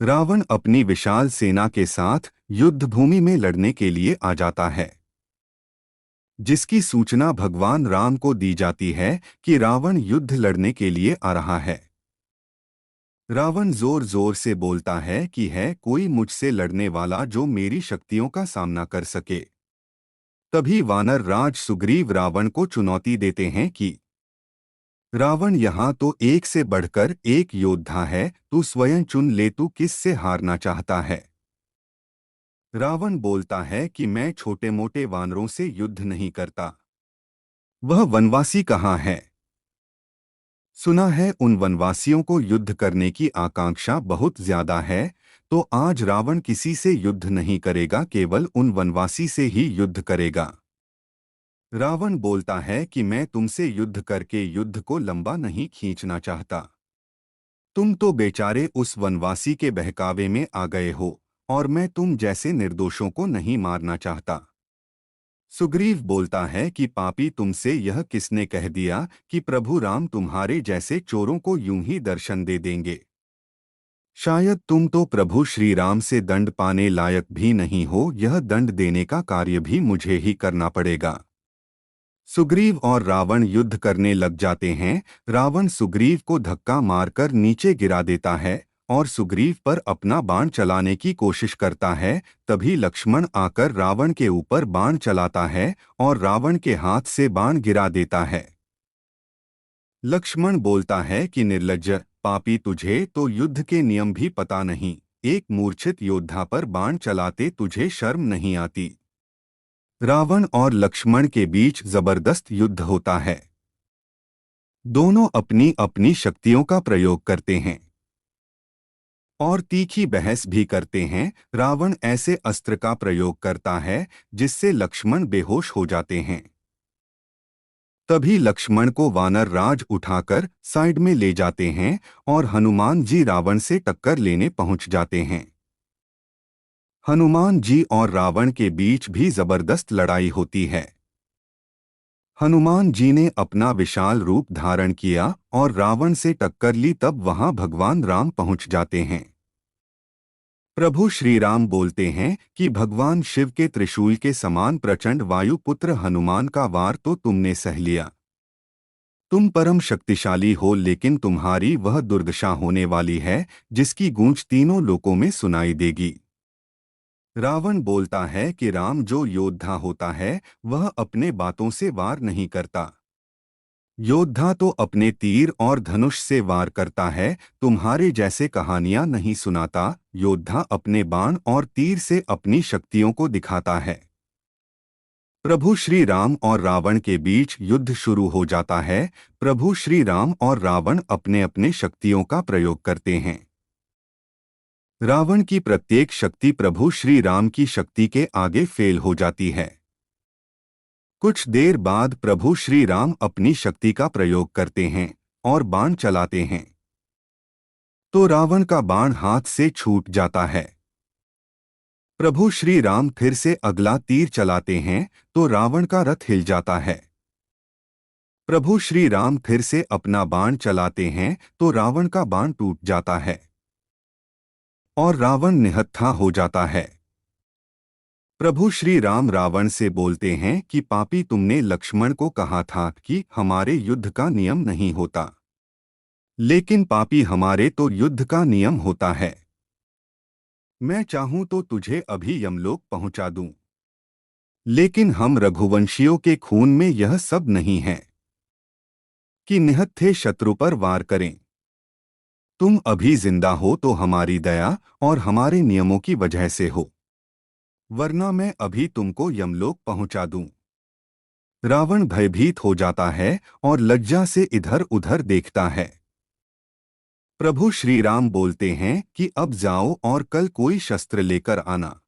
रावण अपनी विशाल सेना के साथ युद्ध भूमि में लड़ने के लिए आ जाता है, जिसकी सूचना भगवान राम को दी जाती है कि रावण युद्ध लड़ने के लिए आ रहा है। रावण जोर जोर से बोलता है कि है कोई मुझसे लड़ने वाला जो मेरी शक्तियों का सामना कर सके। तभी वानर राज सुग्रीव रावण को चुनौती देते हैं कि रावण यहाँ तो एक से बढ़कर एक योद्धा है, तू स्वयं चुन ले, तू किससे हारना चाहता है। रावण बोलता है कि मैं छोटे मोटे वानरों से युद्ध नहीं करता। वह वनवासी कहाँ है? सुना है उन वनवासियों को युद्ध करने की आकांक्षा बहुत ज्यादा है, तो आज रावण किसी से युद्ध नहीं करेगा, केवल उन वनवासी से ही युद्ध करेगा। रावण बोलता है कि मैं तुमसे युद्ध करके युद्ध को लंबा नहीं खींचना चाहता। तुम तो बेचारे उस वनवासी के बहकावे में आ गए हो, और मैं तुम जैसे निर्दोषों को नहीं मारना चाहता। सुग्रीव बोलता है कि पापी, तुमसे यह किसने कह दिया कि प्रभु राम तुम्हारे जैसे चोरों को यूं ही दर्शन दे देंगे। शायद तुम तो प्रभु श्री राम से दंड पाने लायक भी नहीं हो, यह दंड देने का कार्य भी मुझे ही करना पड़ेगा। सुग्रीव और रावण युद्ध करने लग जाते हैं। रावण सुग्रीव को धक्का मारकर नीचे गिरा देता है और सुग्रीव पर अपना बाण चलाने की कोशिश करता है। तभी लक्ष्मण आकर रावण के ऊपर बाण चलाता है और रावण के हाथ से बाण गिरा देता है। लक्ष्मण बोलता है कि निर्लज्ज पापी, तुझे तो युद्ध के नियम भी पता नहीं, एक मूर्छित योद्धा पर बाण चलाते तुझे शर्म नहीं आती। रावण और लक्ष्मण के बीच जबरदस्त युद्ध होता है। दोनों अपनी अपनी शक्तियों का प्रयोग करते हैं और तीखी बहस भी करते हैं। रावण ऐसे अस्त्र का प्रयोग करता है जिससे लक्ष्मण बेहोश हो जाते हैं। तभी लक्ष्मण को वानर राज उठाकर साइड में ले जाते हैं और हनुमान जी रावण से टक्कर लेने पहुंच जाते हैं। हनुमान जी और रावण के बीच भी जबरदस्त लड़ाई होती है। हनुमान जी ने अपना विशाल रूप धारण किया और रावण से टक्कर ली, तब वहां भगवान राम पहुंच जाते हैं। प्रभु श्री राम बोलते हैं कि भगवान शिव के त्रिशूल के समान प्रचंड वायुपुत्र हनुमान का वार तो तुमने सह लिया। तुम परम शक्तिशाली हो, लेकिन तुम्हारी वह दुर्दशा होने वाली है जिसकी गूंज तीनों लोकों में सुनाई देगी। रावण बोलता है कि राम जो योद्धा होता है वह अपने बातों से वार नहीं करता। योद्धा तो अपने तीर और धनुष से वार करता है, तुम्हारे जैसे कहानियां नहीं सुनाता। योद्धा अपने बाण और तीर से अपनी शक्तियों को दिखाता है। प्रभु श्री राम और रावण के बीच युद्ध शुरू हो जाता है। प्रभु श्री राम और रावण अपने अपने शक्तियों का प्रयोग करते हैं। रावण की प्रत्येक शक्ति प्रभु श्री राम की शक्ति के आगे फेल हो जाती है। कुछ देर बाद प्रभु श्री राम अपनी शक्ति का प्रयोग करते हैं और बाण चलाते हैं, तो रावण का बाण हाथ से छूट जाता है। प्रभु श्री राम फिर से अगला तीर चलाते हैं तो रावण का रथ हिल जाता है। प्रभु श्री राम फिर से अपना बाण चलाते हैं तो रावण का बाण टूट जाता है और रावण निहत्था हो जाता है। प्रभु श्री राम रावण से बोलते हैं कि पापी, तुमने लक्ष्मण को कहा था कि हमारे युद्ध का नियम नहीं होता, लेकिन पापी हमारे तो युद्ध का नियम होता है। मैं चाहूं तो तुझे अभी यमलोक पहुंचा दूं, लेकिन हम रघुवंशियों के खून में यह सब नहीं है कि निहत्थे शत्रु पर वार करें। तुम अभी जिंदा हो तो हमारी दया और हमारे नियमों की वजह से हो, वरना मैं अभी तुमको यमलोक पहुंचा दूं। रावण भयभीत हो जाता है और लज्जा से इधर उधर देखता है। प्रभु श्री राम बोलते हैं कि अब जाओ और कल कोई शस्त्र लेकर आना।